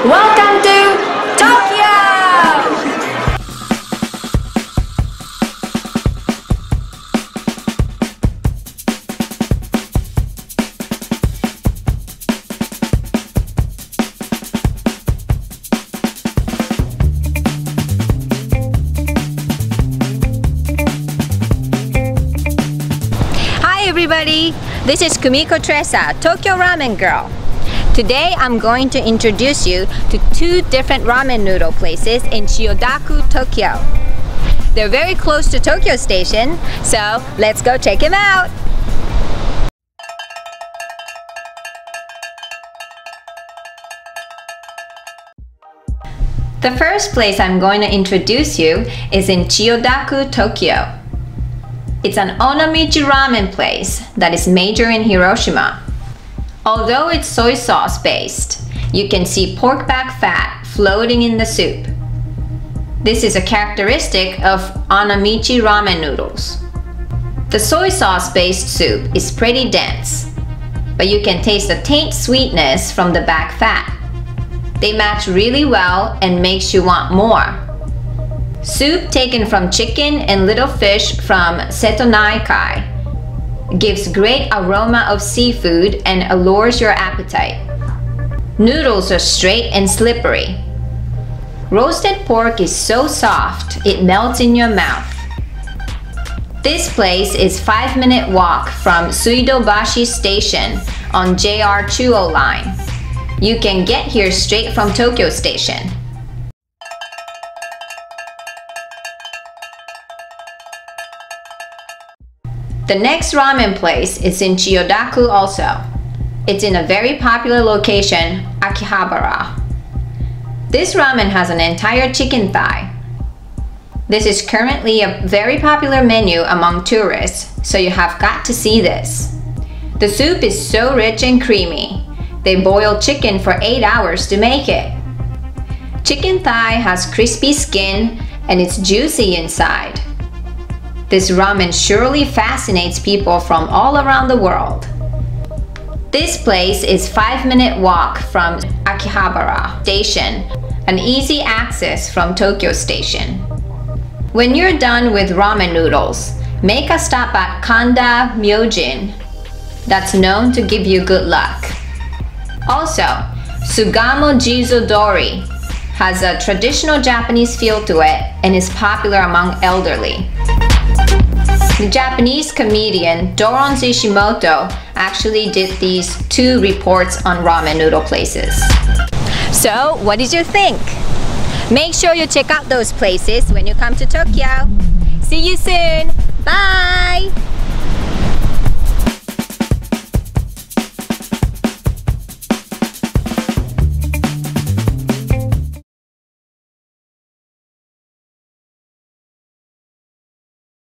Welcome to Tokyo! Hi everybody! This is Kumiko-Teressa, Tokyo Ramen Girl. Today I'm going to introduce you to two different ramen noodle places in Chiyodaku, Tokyo. They're very close to Tokyo Station, so let's go check them out! The first place I'm going to introduce you is in Chiyodaku, Tokyo. It's an onamichi ramen place that is major in Hiroshima. Although it's soy sauce based, you can see pork back fat floating in the soup. This is a characteristic of onamichi ramen noodles. The soy sauce based soup is pretty dense, but you can taste the taint sweetness from the back fat. They match really well and makes you want more. Soup taken from chicken and little fish from Setonaikai gives great aroma of seafood and allures your appetite. Noodles are straight and slippery. Roasted pork is so soft, it melts in your mouth. This place is 5-minute walk from Suidobashi Station on JR Chuo line. You can get here straight from Tokyo Station. The next ramen place is in Chiyodaku also. It's in a very popular location, Akihabara. This ramen has an entire chicken thigh. This is currently a very popular menu among tourists, so you have got to see this. The soup is so rich and creamy. They boil chicken for 8 hours to make it. Chicken thigh has crispy skin and it's juicy inside. This ramen surely fascinates people from all around the world. This place is 5-minute walk from Akihabara Station, an easy access from Tokyo Station. When you're done with ramen noodles, make a stop at Kanda Myojin. That's known to give you good luck. Also, Sugamo Jizodori has a traditional Japanese feel to it and is popular among elderly. The Japanese comedian Doron Ishimoto actually did these 2 reports on ramen noodle places. So, what did you think? Make sure you check out those places when you come to Tokyo. See you soon! Bye!